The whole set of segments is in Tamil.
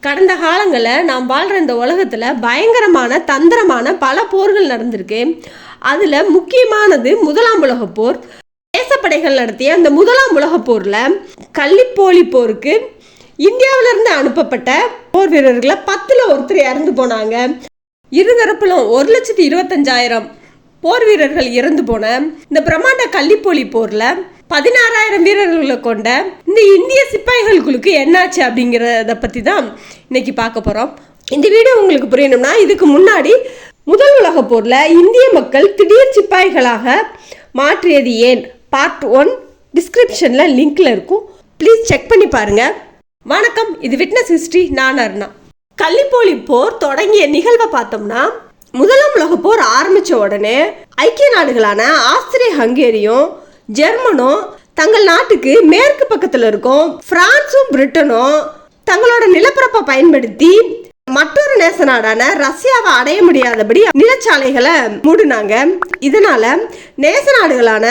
கடந்த காலங்களில் நாம் வாழ்கிற இந்த உலகத்தில் பயங்கரமான தந்திரமான பல போர்கள் நடந்திருக்கு. அதில் முக்கியமானது முதலாம் உலகப் போர். தேசப்படைகள் நடத்திய அந்த முதலாம் உலகப் போரில் கள்ளிப்போலி போருக்கு இந்தியாவிலிருந்து அனுப்பப்பட்ட போர் வீரர்களை 10ல் ஒருத்தர் இறந்து போனாங்க. இருதரப்பிலும் 1,25,000 போர் வீரர்கள் இறந்து போன இந்த பிரம்மாண்ட கள்ளிப்போலி போரில் 16,000 வீரர்களை கொண்ட இந்த இந்திய சிப்பாய்கள் குழுக்கு என்னாச்சு அப்படிங்கிறத பற்றி தான் இன்னைக்கு பார்க்க போகிறோம். இந்த வீடியோ உங்களுக்கு புரியணும்னா இதுக்கு முன்னாடி முதல் உலக போரில் இந்திய மக்கள் திடீர் சிப்பாய்களாக மாற்றியது ஏன் பார்ட் 1 டிஸ்கிரிப்ஷனில் லிங்க்ல இருக்கும். ப்ளீஸ் செக் பண்ணி பாருங்க. வணக்கம், இது விட்னஸ் ஹிஸ்ட்ரி. நான் அருணா. கள்ளிப்போலி போர் தொடங்கிய நிகழ்வை பார்த்தோம்னா, முதலாம் உலக போர் ஆரம்பித்த உடனே ஐக்கிய நாடுகளான ஆஸ்திரிய ஹங்கேரியும் ஜெர்மனும் தங்கள் நாட்டுக்கு மேற்கு பக்கத்தில் இருக்கும் பிரான்சும் பிரிட்டனும் தங்களோட நிலப்பரப்பை பயன்படுத்தி மற்றொரு நேச நாடான ரஷ்யாவை அடைய முடியாதபடி நிலச்சாலைகளை மூடினாங்க. இதனால நேச நாடுகளான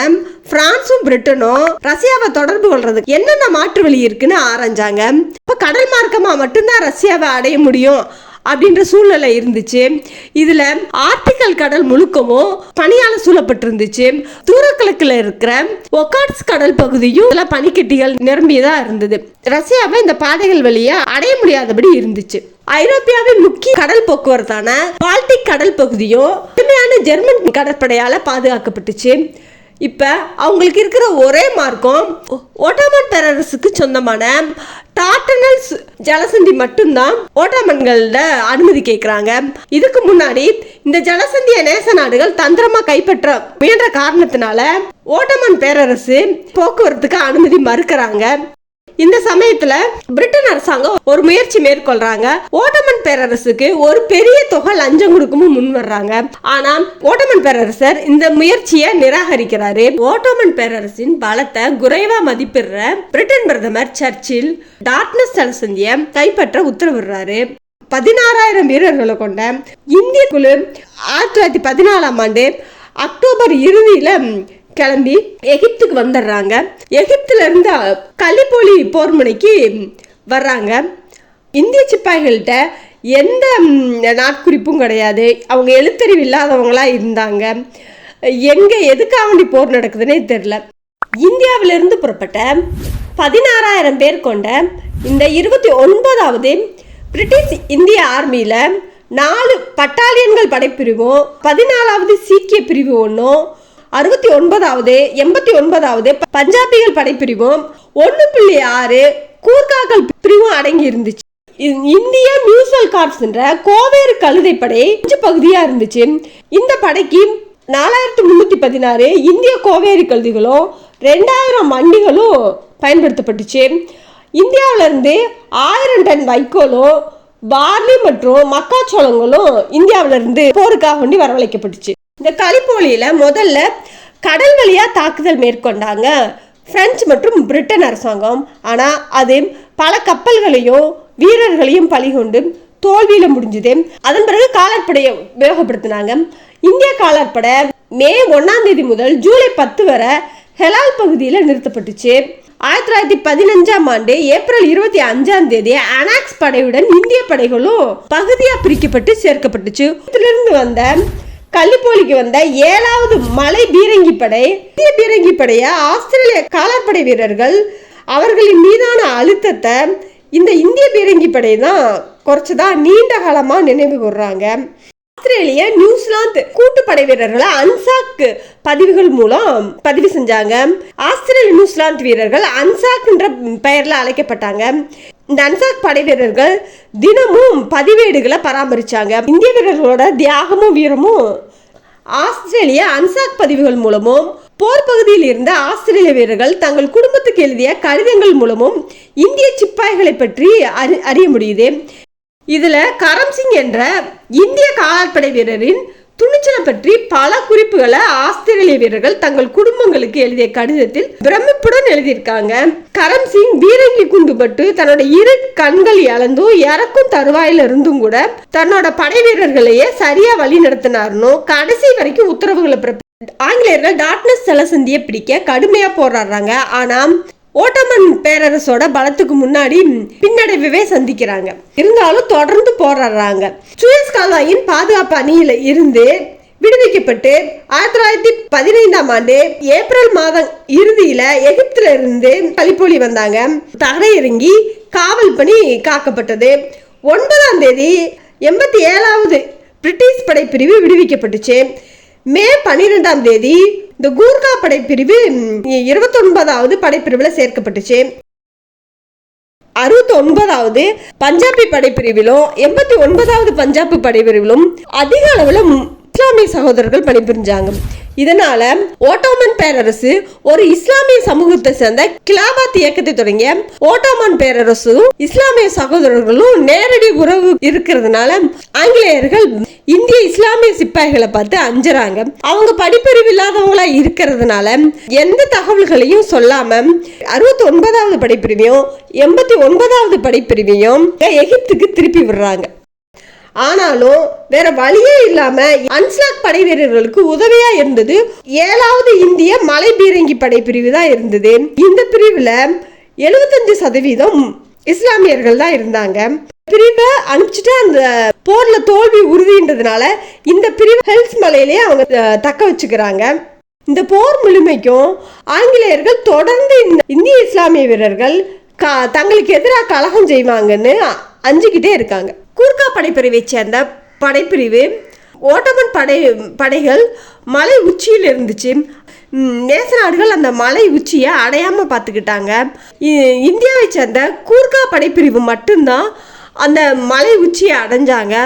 பிரான்சும் பிரிட்டனும் ரஷ்யாவை தொடர்பு கொள்றதுக்கு என்னென்ன மாற்று வழி இருக்குன்னு ஆராய்ஞ்சாங்க. இப்போ கடல் மார்க்கமா மட்டும்தான் ரஷ்யாவை அடைய முடியும் அப்படின்ற சூழ்நிலை இருந்துச்சு. இதுல ஆர்டிகல் கடல் முழுக்கமும் பனியால சூழப்பட்டிருந்துச்சு. தூரக்கிழக்குல இருக்கிற ஒகாட்ஸ் கடல் பகுதியும் பனிக்கட்டிகள் நிரம்பியதா இருந்தது. ரஷ்யாவை இந்த பாதைகள் வழியா அடைய முடியாதபடி இருந்துச்சு. ஐரோப்பியாவின் முக்கிய கடல் போக்குவரத்தான பால்டிக் கடல் பகுதியும் உண்மையான ஜெர்மன் கடற்படையால பாதுகாக்கப்பட்டுச்சு. இப்ப அவங்களுக்கு இருக்கிற ஒரே மார்க்கம் ஓட்டோமன் பேரரசுக்கு சொந்தமான டார்டனல்ஸ் ஜலசந்தி மட்டும்தான் ஓட்டோமன்கள அனுமதி கேட்கிறாங்க. இதுக்கு முன்னாடி இந்த ஜலசந்திய நேச நாடுகள் தந்திரமா கைப்பற்ற முயன்ற காரணத்தினால ஓட்டோமன் பேரரசு போக்குவரத்துக்கு அனுமதி மறுக்கிறாங்க. இந்த சமயத்துல பிரிட்டன் அரசாங்கம் ஒரு முயற்சி மேற்கொள்றாங்க. ஓட்டோமன் பேரரசுக்கு ஒரு பெரிய தொகை லஞ்சம் கொடுக்கவும் முன் வர்றாங்க. ஆனா ஓட்டோமன் பேரரசர் இந்த முயற்சியை நிராகரிக்கிறாரு. ஓட்டோமன் பேரரசின் பலத்தை குறைவா மதிப்பிடுற பிரிட்டன் பிரதமர் சர்ச்சில் டார்ட்னஸ் ஜலசந்தியை கைப்பற்ற உத்தரவிடுறாரு. 16,000 வீரர்களை கொண்ட இந்திய குழு 1914ஆம் ஆண்டு அக்டோபர் இறுதியில கிளம்பி எகிப்துக்கு வந்துடுறாங்க. எகிப்துல இருந்து கள்ளிப்போலி போர் முனைக்கு வர்றாங்க. இந்திய சிப்பாய்கள்கிட்ட எந்த நாட்குறிப்பும் கிடையாது. அவங்க எழுத்தறிவு இல்லாதவங்களா இருந்தாங்க. எங்க எதுக்காக வேண்டி போர் நடக்குதுன்னே தெரியல. இந்தியாவிலிருந்து புறப்பட்ட 16,000 பேர் கொண்ட இந்த 29வது பிரிட்டிஷ் இந்திய ஆர்மியில 4 பட்டாலியன்கள் படைப்பிரிவும் 14வது சீக்கிய பிரிவு ஒன்றும் 69வது 89வது பஞ்சாபிகள் படைப்பிரிவும் 1.6 கூர்காக்கள் பிரிவும் அடங்கி இருந்துச்சு. இந்திய மியூசுவல் கார்ப்ஸ் என்ற கோவேறு கழுதைப்படை பகுதியா இருந்துச்சு. இந்த படைக்கு 4,316 இந்திய கோவேறு கழுதைகளும் 2,000 மண்டிகளும் பயன்படுத்தப்பட்டுச்சு. இந்தியாவிலிருந்து 1000 டன் வைக்கோலும் பார்லி மற்றும் மக்காச்சோளங்களும் இந்தியாவிலிருந்து போருக்காக வேண்டி வரவழைக்கப்பட்டுச்சு. இந்த கள்ளிப்போலியில முதல்ல கடல் வழியா தாக்குதல் மேற்கொண்டாங்க பிரெஞ்சு மற்றும் பிரிட்டன் அரசாங்கம். ஆனா அது பல கப்பல்களையும் வீரர்களையும் பலிகொண்டு தோல்வியில முடிஞ்சது. அதன் பிறகு காலாட்படையை உபயோகப்படுத்தினாங்க. இந்திய காலாட்படை மே 1ஆம் தேதி முதல் ஜூலை 10 வரை ஹெலால் பகுதியில் நிறுத்தப்பட்டுச்சு. 1915ஆம் ஆண்டு ஏப்ரல் 25ஆம் தேதி அனாக்ஸ் படையுடன் இந்திய படைகளும் பகுதியா பிரிக்கப்பட்டு சேர்க்கப்பட்டுச்சு. இதிலிருந்து வந்த கள்ளிப்போலிக்கு வந்த 7வது மலை பீரங்கி படை இந்திய பீரங்கி படைய ஆஸ்திரேலிய காலாட்படை வீரர்கள் அவர்களின் மீதான அழுத்தத்தை இந்த இந்திய பீரங்கி படை தான் குறைச்சதா நீண்ட காலமா நினைவு கூர்றாங்க. ஆஸ்திரேலிய நியூசிலாந்து கூட்டுப்படை வீரர்களை அன்சாக் பதிவுகள் மூலம் பதிவு செஞ்சாங்க. ஆஸ்திரேலிய நியூசிலாந்து வீரர்கள் அன்சாக் என்ற பெயர்ல அழைக்கப்பட்டாங்க. இந்த அன்சாக் படை வீரர்கள் தினமும் பதிவேடுகளை பராமரிச்சாங்க. இந்திய வீரர்களோட தியாகமும் வீரமும் ஆஸ்திரேலிய அன்சாக் பதிவுகள் மூலமும் போர் பகுதியில் இருந்த ஆஸ்திரேலிய வீரர்கள் தங்கள் குடும்பத்துக்கு எழுதிய கடிதங்கள் மூலமும் இந்திய சிப்பாய்களை பற்றி அறிய முடியுது. இதுல கரம்சிங் என்ற இந்திய காலாட்படை வீரரின் துணிச்சலை பற்றி பல குறிப்புகளை ஆஸ்திரேலிய வீரர்கள் தங்கள் குடும்பங்களுக்கு எழுதிய கடிதத்தில் பிரமிப்புடன் எழுதியிருக்காங்க. கரம்சிங் பீரங்கி குண்டுபட்டு தன்னோட 2 கண்கள் இழந்தும் இறக்கும் தருவாயில இருந்தும் கூட தன்னோட படை வீரர்களையே சரியா வழி நடத்தினார்னு கடைசி வரைக்கும் உத்தரவுகளை ஆங்கிலேயர்கள் டார்ட்னஸ் ஜலசந்தியை பிடிக்க கடுமையா போராடுறாங்க. ஆனா ஓட்டோமன் பேரரசோட பலத்துக்கு முன்னாடி பின்னடைவே சந்திக்கிறாங்க. இருந்தாலும் தொடர்ந்து போராடுறாங்க. சூயஸ் கால்வாயின் பாதுகாப்பு அணியில இருந்து விடுவிக்கப்பட்டு 1915ஆம் ஆண்டு ஏப்ரல் மாதம் இறுதியில எகிப்துல இருந்து கலிப்போலி வந்தாங்க. தரையிறங்கி காவல் பணி காக்கப்பட்டது. 9ஆம் தேதி 87வது பிரிட்டிஷ் படைப்பிரிவு விடுவிக்கப்பட்டுச்சு. மே 12ஆம் தேதி இந்த கூர்கா படைப்பிரிவு 29வது படைப்பிரிவுல சேர்க்கப்பட்டுச்சு. 69வது பஞ்சாபி படைப்பிரிவிலும் 89வது பஞ்சாபி படைப்பிரிவிலும் அதிக அளவுல இஸ்லாமிய சகோதரர்கள் பணிபுரிஞ்சாங்க. இதனால ஓட்டோமன் பேரரசு ஒரு இஸ்லாமிய சமூகத்தை சேர்ந்த கிலாபத் இயக்கத்தை தொடங்கிய ஓட்டோமன் பேரரசும் இஸ்லாமிய சகோதரர்களும் நேரடி உறவு இருக்கிறதுனால ஆங்கிலேயர்கள் இந்திய இஸ்லாமிய சிப்பாய்களை பார்த்து அஞ்சுறாங்க. அவங்க படிப்பறிவு இல்லாதவங்களா இருக்கிறதுனால எந்த தகவல்களையும் சொல்லாம 69வது படைப்பிரிவையும் 89வது படைப்பிரிவையும் எகிப்துக்கு திருப்பி விடுறாங்க. ஆனாலும் வேற வழியே இல்லாம அன்ஸ்லாக் படை வீரர்களுக்கு உதவியா இருந்தது 7வது இந்திய மலை பீரங்கி படைப்பிரிவு தான் இருந்தது. இந்த பிரிவுல 75% இஸ்லாமியர்கள் தான் இருந்தாங்க. பிரிவை அனுப்பிச்சுட்டு அந்த போர்ல தோல்வி உறுதின்றதுனால இந்த பிரிவு ஹெல்ஸ் மலையிலேயே அவங்க தக்க வச்சுக்கிறாங்க. இந்த போர் முழுமைக்கும் ஆங்கிலேயர்கள் தொடர்ந்து இந்திய இஸ்லாமிய வீரர்கள் தங்களுக்கு எதிராக கலகம் செய்வாங்கன்னு அஞ்சுக்கிட்டே இருக்காங்க. கூர்கா படைப்பிரிவை சேர்ந்த படைப்பிரிவு ஓட்டமன் படைகள் மலை உச்சியில் இருந்துச்சு. நேச நாடுகள் அந்த மலை உச்சியை அடையாம பார்த்துக்கிட்டாங்க. இந்தியாவை சேர்ந்த கூர்கா படைப்பிரிவு மட்டும்தான் அந்த மலை உச்சியை அடைஞ்சாங்க.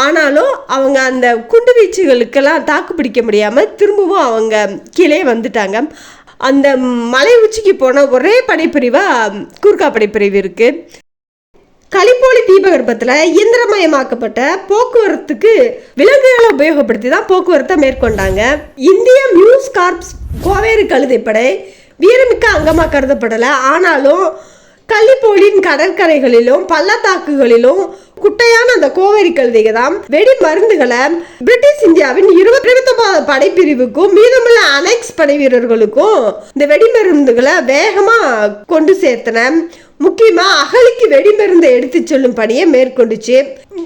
ஆனாலும் அவங்க அந்த குண்டு வீச்சுகளுக்கெல்லாம் தாக்கு பிடிக்க முடியாமல் திரும்பவும் அவங்க கீழே வந்துட்டாங்க. அந்த மலை உச்சிக்கு போன ஒரே படைப்பிரிவாக கூர்கா படைப்பிரிவு இருக்குது. கலிப்போலி தீபகற்பத்தில் இயந்திரமயமாக்கப்பட்ட போக்குவரத்துக்கு விலங்குகளை உபயோகப்படுத்தி தான் போக்குவரத்தை மேற்கொண்டாங்க. இந்திய மியூஸ் கார்ப்ஸ் கோவேறு கழுதைப்படை வீரமிக்க அங்கமாக கருதப்படலை. ஆனாலும் கலிப்போலின் கடற்கரைகளிலும் பள்ளத்தாக்குகளிலும் குட்டையான அந்த கோவேரி கழுதைக தான் வெடி மருந்துகளை பிரிட்டிஷ் இந்தியாவின் 29 படைப்பிரிவுக்கும் மீதமுள்ள அனெக்ஸ் படை வீரர்களுக்கும் இந்த வெடி மருந்துகளை வேகமா கொண்டு சேர்த்தன. முக்கியமா அகலிக்கு வெடிமருந்தை எடுத்து செல்லும் பணியை மேற்கொண்டுச்சு.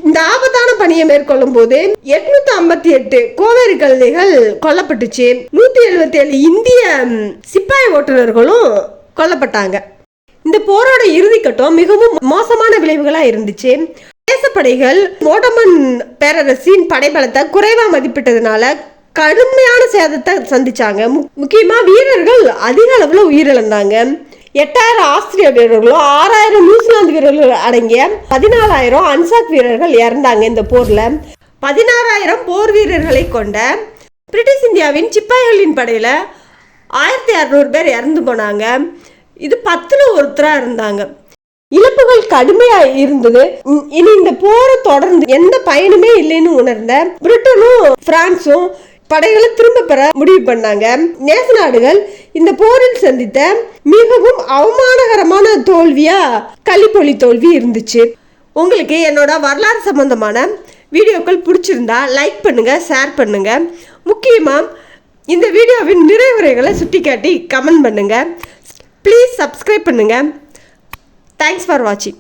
இந்த ஆபத்தான பணியை மேற்கொள்ளும் போது 858 கோவேரி கழுதைகள் கொல்லப்பட்டுச்சு. 177 இந்திய சிப்பாய் ஓட்டுநர்களும் கொல்லப்பட்டாங்க. இந்த போரோட இறுதிக்கட்டம் மிகவும் மோசமான விளைவுகளா இருந்துச்சு. தேசப்படைகள் ஓட்டமன் பேரரசின் படைபலத்தை குறைவா மதிப்பிட்டதுனால கடுமையான சேதத்தை சந்திச்சாங்க. முக்கியமா வீரர்கள் அதிக அளவுல உயிரிழந்தாங்க. 8000 ஆஸ்திரிய வீரர்களும் 6000 நியூசிலாந்து வீரர்கள் அடங்கிய 14000 அன்சாக் வீரர்கள் இறந்தாங்க. இந்த போர்ல 16000 போர் வீரர்களை கொண்ட பிரிட்டிஷ் இந்தியாவின் சிப்பாய்களின் படையில 1600 பேர் இறந்து போனாங்க. இது 10ல் ஒருத்தரா இருந்தாங்க. இழப்புகள் கடுமையா இருந்தது. இனி இந்த போரை தொடர்ந்து எந்த பயனுமே இல்லைன்னு உணர்ந்த பிரிட்டனும் பிரான்சும் படைகளை திரும்ப பெற முடிவு பண்ணாங்க. நேச நாடுகள் இந்த போரில் சந்தித்த மிகவும் அவமானகரமான தோல்வியா கலிப்போலி தோல்வி இருந்துச்சு. உங்களுக்கு என்னோட வரலாறு சம்பந்தமான வீடியோக்கள் பிடிச்சிருந்தா லைக் பண்ணுங்க, ஷேர் பண்ணுங்க. முக்கியமா இந்த வீடியோவின் நிறைவுரைகளை சுட்டிக்காட்டி கமெண்ட் பண்ணுங்க. ப்ளீஸ் சப்ஸ்கிரைப் பண்ணுங்க. தேங்க்ஸ் ஃபார் வாட்சிங்.